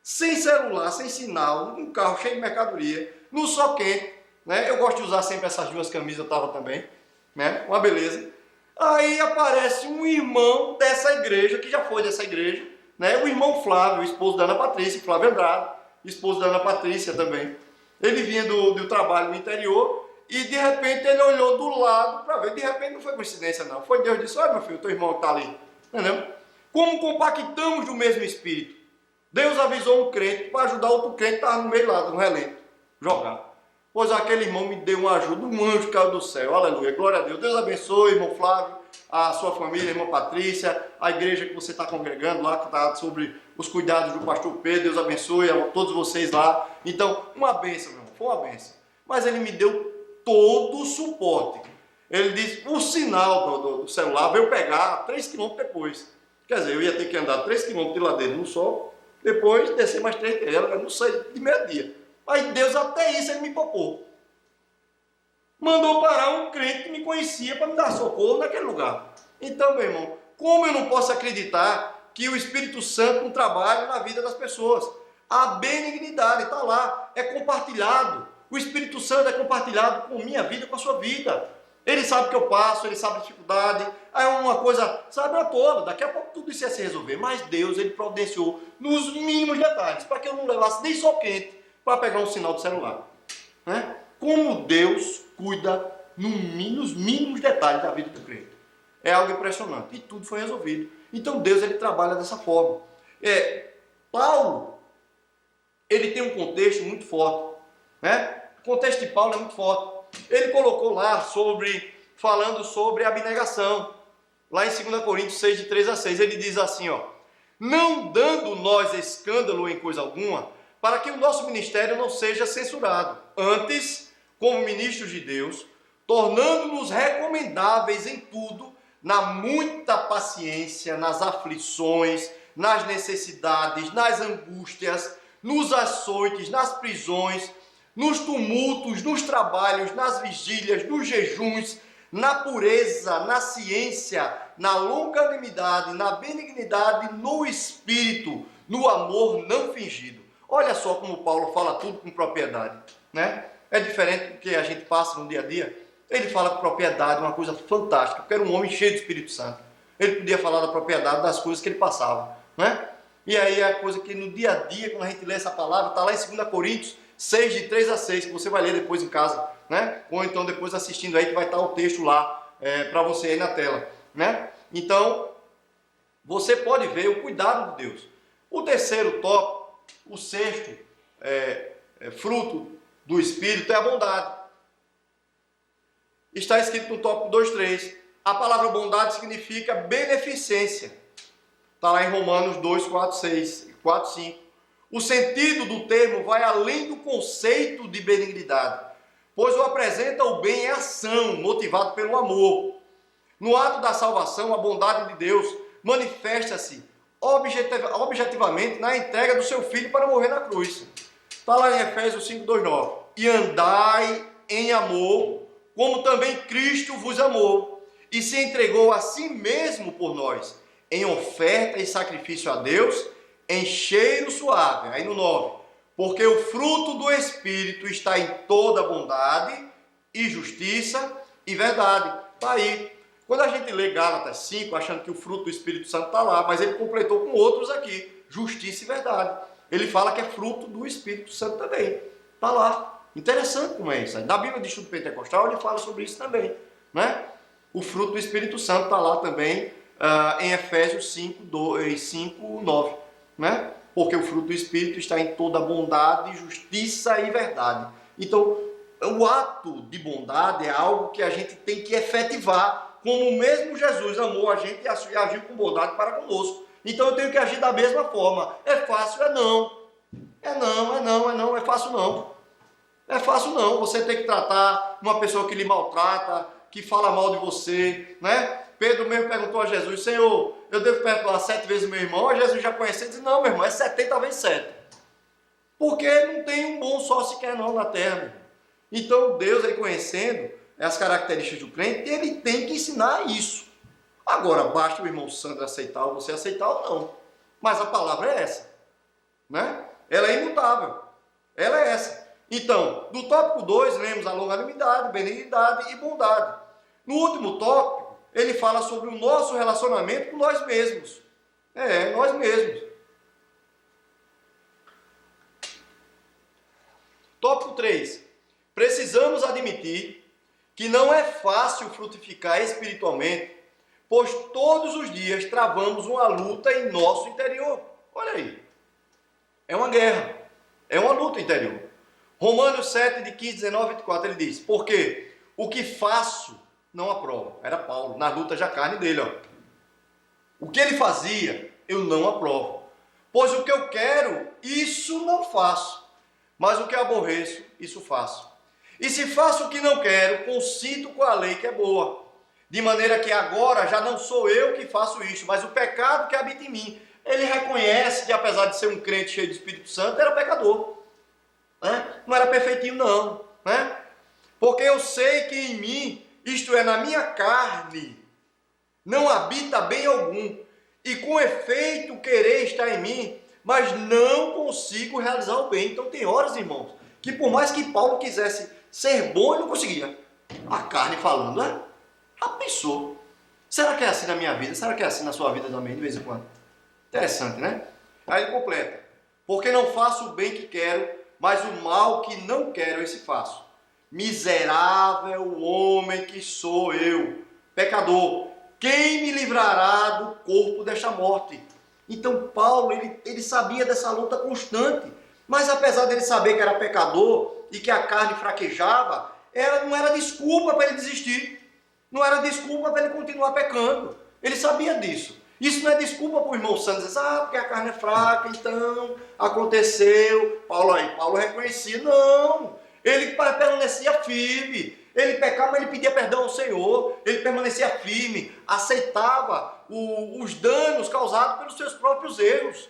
sem celular, sem sinal, um carro cheio de mercadoria, no sol quente, né? Eu gosto de usar sempre essas duas camisas, eu tava também, né? Uma beleza. Aí aparece um irmão dessa igreja, que já foi dessa igreja, né? O irmão Flávio, o esposo da Ana Patrícia, Flávio Andrade, esposo da Ana Patrícia também. Ele vinha do trabalho no interior e de repente ele olhou do lado para ver. De repente não foi coincidência não, foi Deus que disse: olha meu filho, teu irmão está ali, entendeu? Como compactamos do mesmo espírito. Deus avisou um crente para ajudar outro crente que estava no meio lá, no relento, jogar. Pois aquele irmão me deu uma ajuda, um anjo caiu do céu, aleluia, glória a Deus. Deus abençoe, irmão Flávio, a sua família, irmã Patrícia, a igreja que você está congregando lá, que está sobre os cuidados do pastor Pedro. Deus abençoe a todos vocês lá. Então, uma bênção, meu irmão, foi uma bênção. Mas ele me deu todo o suporte. Ele disse, o sinal do celular veio pegar 3 km depois. Quer dizer, eu ia ter que andar 3 km de ladeira no sol, depois descer mais 3 km, eu não sei, de meio-dia. Aí Deus até isso ele me poupou. Mandou parar um crente que me conhecia para me dar socorro naquele lugar. Então, meu irmão, como eu não posso acreditar que o Espírito Santo não trabalha na vida das pessoas? A benignidade está lá, é compartilhado. O Espírito Santo é compartilhado com minha vida, com a sua vida. Ele sabe o que eu passo, ele sabe a dificuldade. Aí uma coisa, sabe a toda, daqui a pouco tudo isso ia se resolver. Mas Deus, ele providenciou nos mínimos detalhes, para que eu não levasse nem sol quente para pegar um sinal do celular. Né? Como Deus cuida nos mínimos detalhes da vida do crente. É algo impressionante. E tudo foi resolvido. Então Deus, ele trabalha dessa forma. Paulo, ele tem um contexto muito forte. Né? O contexto de Paulo é muito forte. Ele colocou lá falando sobre abnegação. Lá em 2 Coríntios 6, de 3 a 6, ele diz assim, ó: não dando nós escândalo em coisa alguma, para que o nosso ministério não seja censurado. Antes, como ministros de Deus, tornando-nos recomendáveis em tudo, na muita paciência, nas aflições, nas necessidades, nas angústias, nos açoites, nas prisões, nos tumultos, nos trabalhos, nas vigílias, nos jejuns, na pureza, na ciência, na longanimidade, na benignidade, no espírito, no amor não fingido. Olha só como Paulo fala tudo com propriedade, né? É diferente do que a gente passa no dia a dia. Ele fala com propriedade, uma coisa fantástica, porque era um homem cheio do Espírito Santo. Ele podia falar da propriedade das coisas que ele passava, né? E aí é a coisa que no dia a dia, quando a gente lê essa palavra, está lá em 2 Coríntios 6, de 3 a 6, que você vai ler depois em casa, né? Ou então depois assistindo aí, que vai estar o texto lá para você aí na tela, né? Então, você pode ver o cuidado de Deus. O terceiro tópico, o sexto fruto do Espírito é a bondade. Está escrito no tópico 2:3. A palavra bondade significa beneficência. Está lá em Romanos 2, 4, 6, 4, 5. O sentido do termo vai além do conceito de benignidade, pois o apresenta o bem em ação, motivado pelo amor. No ato da salvação, a bondade de Deus manifesta-se objetivamente na entrega do seu Filho para morrer na cruz. Está lá em Efésios 5, 2, 9. E andai em amor, como também Cristo vos amou, e se entregou a si mesmo por nós, em oferta e sacrifício a Deus, em cheiro suave. Aí no 9. Porque o fruto do Espírito está em toda bondade e justiça e verdade. Está aí. Quando a gente lê Gálatas 5, achando que o fruto do Espírito Santo está lá, mas ele completou com outros aqui, justiça e verdade. Ele fala que é fruto do Espírito Santo também. Está lá. Interessante como é isso. Na Bíblia de Estudo Pentecostal ele fala sobre isso também, né? O fruto do Espírito Santo está lá também em Efésios 5, 9, né? Porque o fruto do Espírito está em toda bondade, justiça e verdade. Então, o ato de bondade é algo que a gente tem que efetivar, como mesmo Jesus amou a gente e agiu com bondade para conosco. Então eu tenho que agir da mesma forma. É fácil? É não. É fácil não. É fácil não, você tem que tratar uma pessoa que lhe maltrata, que fala mal de você, né? Pedro mesmo perguntou a Jesus: Senhor, eu devo perdoar 7 vezes meu irmão? A Jesus já conheceu e disse: não, meu irmão, é 70 vezes 7. Porque não tem um bom só sequer não na terra, meu irmão. Então Deus, aí conhecendo as características do crente, ele tem que ensinar isso. Agora, basta o irmão Sandro aceitar ou você aceitar ou não. Mas a palavra é essa, né? Ela é imutável. Ela é essa. Então, no tópico 2, lemos a longanimidade, benignidade e bondade. No último tópico, ele fala sobre o nosso relacionamento com nós mesmos. Nós mesmos. Tópico 3. Precisamos admitir que não é fácil frutificar espiritualmente, pois todos os dias travamos uma luta em nosso interior. Olha aí. É uma guerra. É uma luta interior. Romanos 7, de 15, 19 e 24, ele diz: porque o que faço não aprovo. Era Paulo, na luta já carne dele. O que ele fazia, eu não aprovo. Pois o que eu quero, isso não faço. Mas o que aborreço, isso faço. E se faço o que não quero, consinto com a lei que é boa. De maneira que agora já não sou eu que faço isso, mas o pecado que habita em mim. Ele reconhece que, apesar de ser um crente cheio do Espírito Santo, era pecador. Não era perfeitinho, não. Porque eu sei que em mim, isto é, na minha carne, não habita bem algum. E com efeito querer está em mim, mas não consigo realizar o bem. Então tem horas, irmãos, que por mais que Paulo quisesse ser bom, ele não conseguia. A carne falando, Já pensou? Será que é assim na minha vida? Será que é assim na sua vida também, de vez em quando? Interessante, né? Aí ele completa: porque não faço o bem que quero, mas o mal que não quero, esse faço. Miserável homem que sou eu, pecador, quem me livrará do corpo desta morte? Então Paulo, ele sabia dessa luta constante, mas apesar dele saber que era pecador e que a carne fraquejava, não era desculpa para ele desistir, não era desculpa para ele continuar pecando. Ele sabia disso. Isso não é desculpa para o irmão Santos dizer, porque a carne é fraca, então aconteceu. Paulo reconhecia, não. Ele permanecia firme. Ele pecava, mas ele pedia perdão ao Senhor. Ele permanecia firme, aceitava os danos causados pelos seus próprios erros.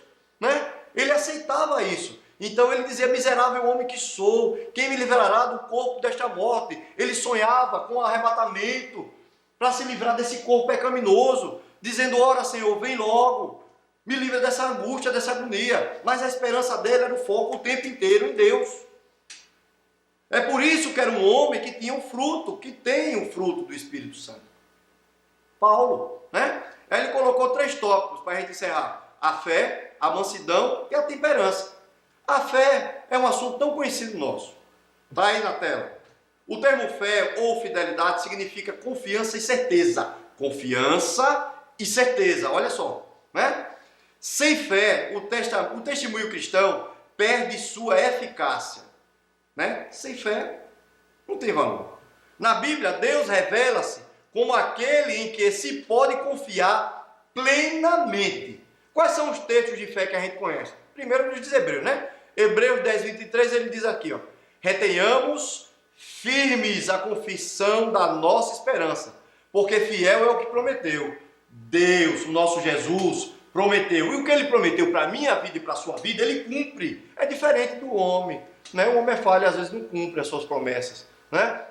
Ele aceitava isso. Então ele dizia: miserável homem que sou, quem me livrará do corpo desta morte? Ele sonhava com o arrebatamento para se livrar desse corpo pecaminoso, dizendo: ora, Senhor, vem logo, me livra dessa angústia, dessa agonia. Mas a esperança dele era o foco o tempo inteiro em Deus. É por isso que era um homem que tinha um fruto, que tem o fruto do Espírito Santo. Paulo, Aí ele colocou 3 tópicos para a gente encerrar: a fé, a mansidão e a temperança. A fé é um assunto tão conhecido nosso. Está aí na tela. O termo fé ou fidelidade significa confiança e certeza. Confiança e certeza, olha só. Sem fé, o testemunho cristão perde sua eficácia. Sem fé, não tem valor. Na Bíblia, Deus revela-se como aquele em que se pode confiar plenamente. Quais são os textos de fé que a gente conhece? Primeiro nos diz Hebreus, Hebreus 10, 23, ele diz aqui, retenhamos firmes a confissão da nossa esperança, porque fiel é o que prometeu. Deus, o nosso Jesus, prometeu. E o que ele prometeu para a minha vida e para a sua vida, ele cumpre. É diferente do homem. O homem é falho, às vezes não cumpre as suas promessas.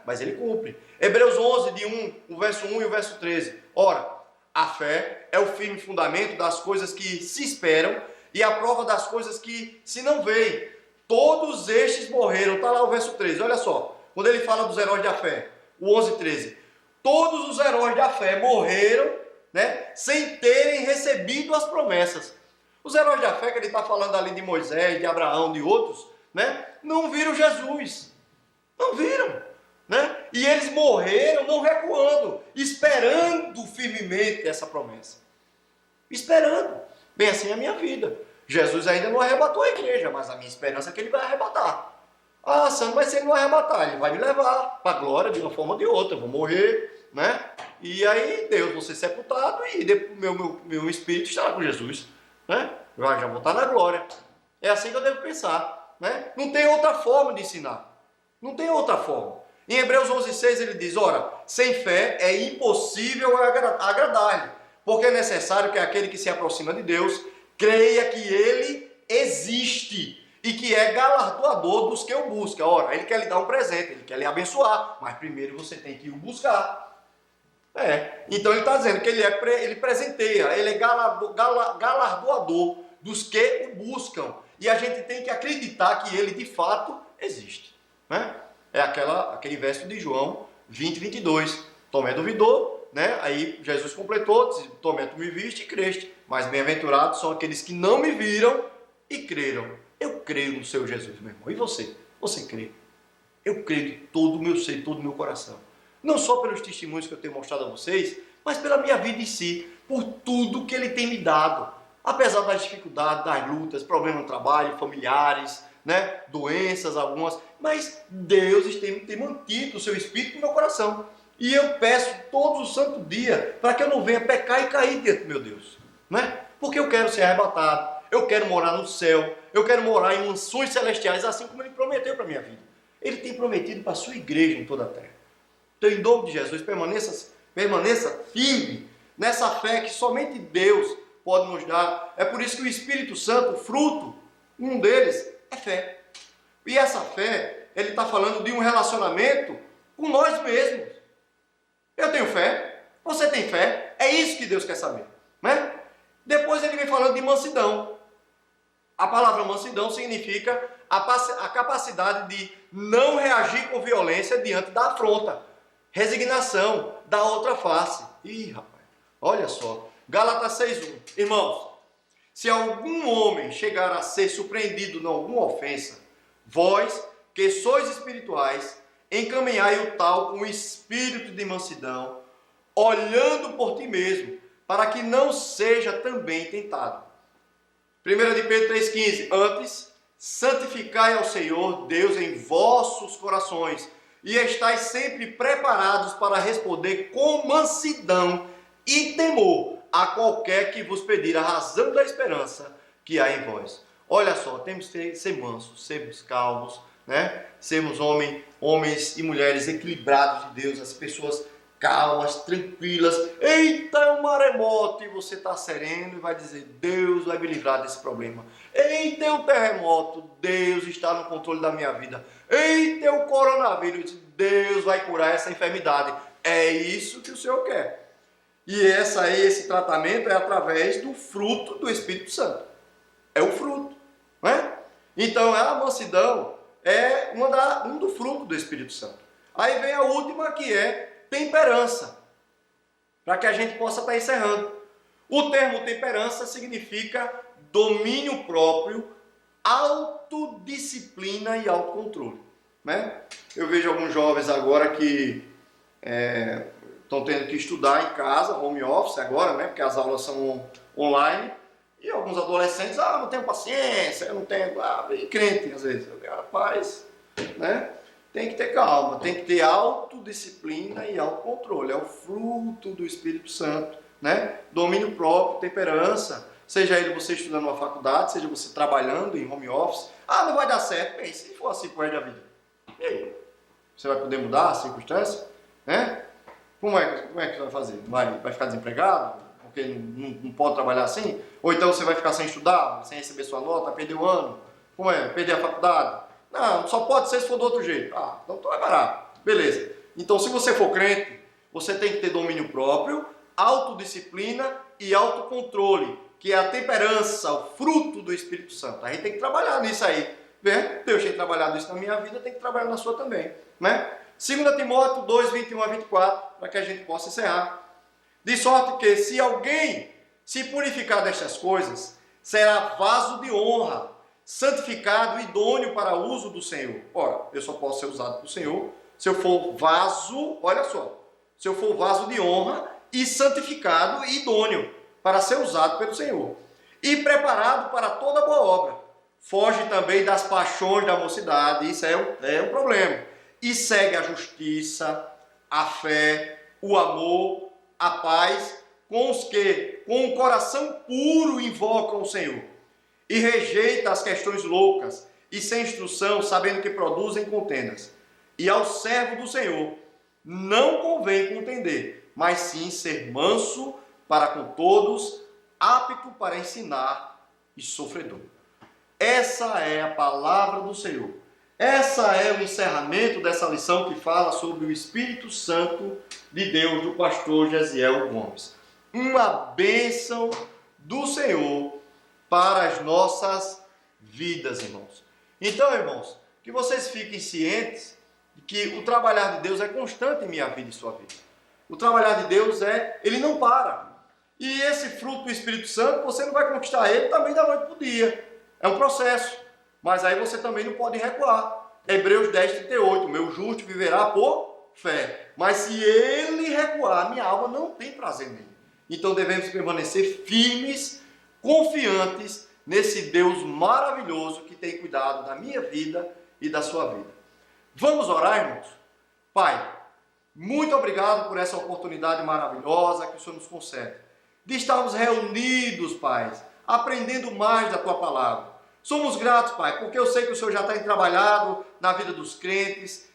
Mas ele cumpre. Hebreus 11, o verso 1 e o verso 13. Ora, a fé é o firme fundamento das coisas que se esperam e a prova das coisas que se não veem. Todos estes morreram. Está lá o verso 13, olha só. Quando ele fala dos heróis da fé, o 11, 13. Todos os heróis da fé morreram, sem terem recebido as promessas. Os heróis da fé, que ele está falando ali de Moisés, de Abraão, de outros, não viram Jesus. Não viram. E eles morreram não recuando, esperando firmemente essa promessa. Esperando. Bem assim é a minha vida. Jesus ainda não arrebatou a igreja, mas a minha esperança é que ele vai arrebatar. Ah, Sandro, mas se ele não arrebatar, ele vai me levar para a glória de uma forma ou de outra. Eu vou morrer, E aí Deus vou ser sepultado e meu espírito estará com Jesus, Eu já vou estar na glória. É assim que eu devo pensar, Não tem outra forma de ensinar. Não tem outra forma. Em Hebreus 11:6 ele diz: ora, sem fé é impossível agradar-lhe, porque é necessário que aquele que se aproxima de Deus creia que ele existe e que é galardoador dos que o buscam. Ora, ele quer lhe dar um presente, ele quer lhe abençoar, mas primeiro você tem que o buscar. Então ele está dizendo que ele presenteia, ele é galardoador dos que o buscam. e a gente tem que acreditar que ele de fato existe, né? É aquele verso de João 20, 22. Tomé duvidou, né? Aí Jesus completou, disse, Tomé, tu me viste e creste, mas bem-aventurados são aqueles que não me viram e creram. Eu creio no Senhor Jesus, meu irmão. E você? Você crê? Eu creio de todo o meu ser, todo o meu coração. Não só pelos testemunhos que eu tenho mostrado a vocês, mas pela minha vida em si, por tudo que ele tem me dado. Apesar das dificuldades, das lutas, problemas no trabalho, familiares, né? Doenças algumas, mas Deus tem mantido o seu Espírito no meu coração. E eu peço todos os santos dias para que eu não venha pecar e cair diante do meu Deus, né? Porque eu quero ser arrebatado, eu quero morar no céu, eu quero morar em mansões celestiais, assim como ele prometeu para a minha vida. Ele tem prometido para a sua igreja em toda a terra. Então, em nome de Jesus, permaneça firme nessa fé que somente Deus pode nos dar. É por isso que o Espírito Santo, o fruto, um deles, é fé. E essa fé, ele está falando de um relacionamento com nós mesmos. Eu tenho fé, você tem fé, é isso que Deus quer saber, né? Depois ele vem falando de mansidão. A palavra mansidão significa a capacidade de não reagir com violência diante da afronta. Resignação da outra face. Ih, rapaz, olha só. Gálatas 6:1. Irmãos, se algum homem chegar a ser surpreendido em alguma ofensa, vós, que sois espirituais, encaminhai o tal com espírito de mansidão, olhando por ti mesmo, para que não seja também tentado. 1 de Pedro 3,15. Antes, santificai ao Senhor Deus em vossos corações, e estais sempre preparados para responder com mansidão e temor a qualquer que vos pedir a razão da esperança que há em vós. Olha só, temos que ser mansos, sermos calmos, né? Sermos homens e mulheres equilibrados de Deus, as pessoas calmas, tranquilas. Eita, é um maremoto, e você está sereno e vai dizer, Deus vai me livrar desse problema. Eita, é um terremoto, Deus está no controle da minha vida. Eita, é o coronavírus, Deus vai curar essa enfermidade. É isso que o Senhor quer. E esse tratamento é através do fruto do Espírito Santo. É o fruto, né? Então, a mansidão é um do fruto do Espírito Santo. Aí vem a última, que é temperança, para que a gente possa estar encerrando. O termo temperança significa domínio próprio, autodisciplina e autocontrole, né? Eu vejo alguns jovens agora que estão tendo que estudar em casa, home office agora, né? Porque as aulas são online, e alguns adolescentes, não tenho paciência, eu não tenho, e crente às vezes, rapaz, né? Tem que ter calma, tem que ter autodisciplina e autocontrole. É o fruto do Espírito Santo, né? Domínio próprio, temperança. Seja ele você estudando numa faculdade, seja você trabalhando em home office. Não vai dar certo. Bem, se for assim, perde a vida. E aí? Você vai poder mudar a circunstância? Né? Como é que você vai fazer? Vai ficar desempregado? Porque não pode trabalhar assim? Ou então você vai ficar sem estudar, sem receber sua nota, perder o ano? Como é? Perder a faculdade? Não, só pode ser se for do outro jeito. Então é barato. Beleza. Então, se você for crente, você tem que ter domínio próprio, autodisciplina e autocontrole, que é a temperança, o fruto do Espírito Santo. A gente tem que trabalhar nisso aí. Né? Deus tem trabalhado isso na minha vida, tem que trabalhar na sua também. Né? 2 Timóteo 2, 21 a 24, para que a gente possa encerrar. De sorte que, se alguém se purificar destas coisas, será vaso de honra, santificado e idôneo para uso do Senhor. Ora, eu só posso ser usado pelo Senhor se eu for vaso, olha só, se eu for vaso de honra e santificado e idôneo para ser usado pelo Senhor. E preparado para toda boa obra. Foge também das paixões da mocidade, isso é um problema. E segue a justiça, a fé, o amor, a paz, com os que, com o coração puro, invocam o Senhor. E rejeita as questões loucas e sem instrução, sabendo que produzem contendas. E ao servo do Senhor não convém contender, mas sim ser manso para com todos, apto para ensinar e sofredor. Essa é a palavra do Senhor. Essa é o encerramento dessa lição que fala sobre o Espírito Santo de Deus, do pastor Gesiel Gomes. Uma bênção do Senhor para as nossas vidas, irmãos. Então, irmãos, que vocês fiquem cientes de que o trabalhar de Deus é constante em minha vida e sua vida. O trabalhar de Deus ele não para. E esse fruto do Espírito Santo, você não vai conquistar ele também da noite para o dia. É um processo. Mas aí você também não pode recuar. Hebreus 10:38, meu justo viverá por fé. Mas se ele recuar, minha alma não tem prazer nele. Então devemos permanecer firmes, confiantes nesse Deus maravilhoso que tem cuidado da minha vida e da sua vida. Vamos orar, irmãos? Pai, muito obrigado por essa oportunidade maravilhosa que o Senhor nos concede, de estarmos reunidos, Pai, aprendendo mais da Tua Palavra. Somos gratos, Pai, porque eu sei que o Senhor já tem trabalhado na vida dos crentes,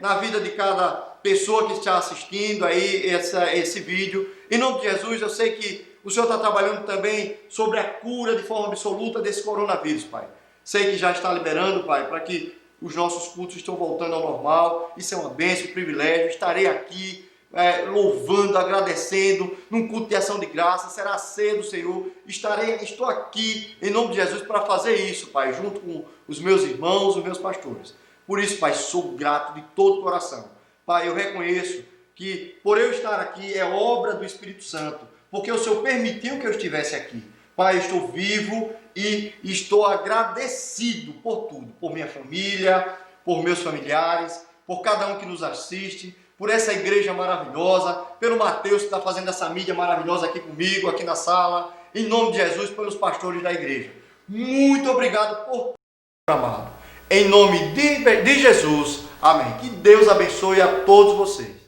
na vida de cada pessoa que está assistindo aí esse vídeo. Em nome de Jesus, eu sei que o Senhor está trabalhando também sobre a cura de forma absoluta desse coronavírus, Pai. Sei que já está liberando, Pai, para que os nossos cultos estão voltando ao normal. Isso é uma bênção, um privilégio. Estarei aqui louvando, agradecendo, num culto de ação de graça. Será cedo, Senhor. Estou aqui, em nome de Jesus, para fazer isso, Pai, junto com os meus irmãos, os meus pastores. Por isso, Pai, sou grato de todo o coração. Pai, eu reconheço que por eu estar aqui é obra do Espírito Santo, porque o Senhor permitiu que eu estivesse aqui. Pai, eu estou vivo e estou agradecido por tudo, por minha família, por meus familiares, por cada um que nos assiste, por essa igreja maravilhosa, pelo Mateus que está fazendo essa mídia maravilhosa aqui comigo, aqui na sala, em nome de Jesus, pelos pastores da igreja. Muito obrigado por amado. Em nome de Jesus, amém. Que Deus abençoe a todos vocês.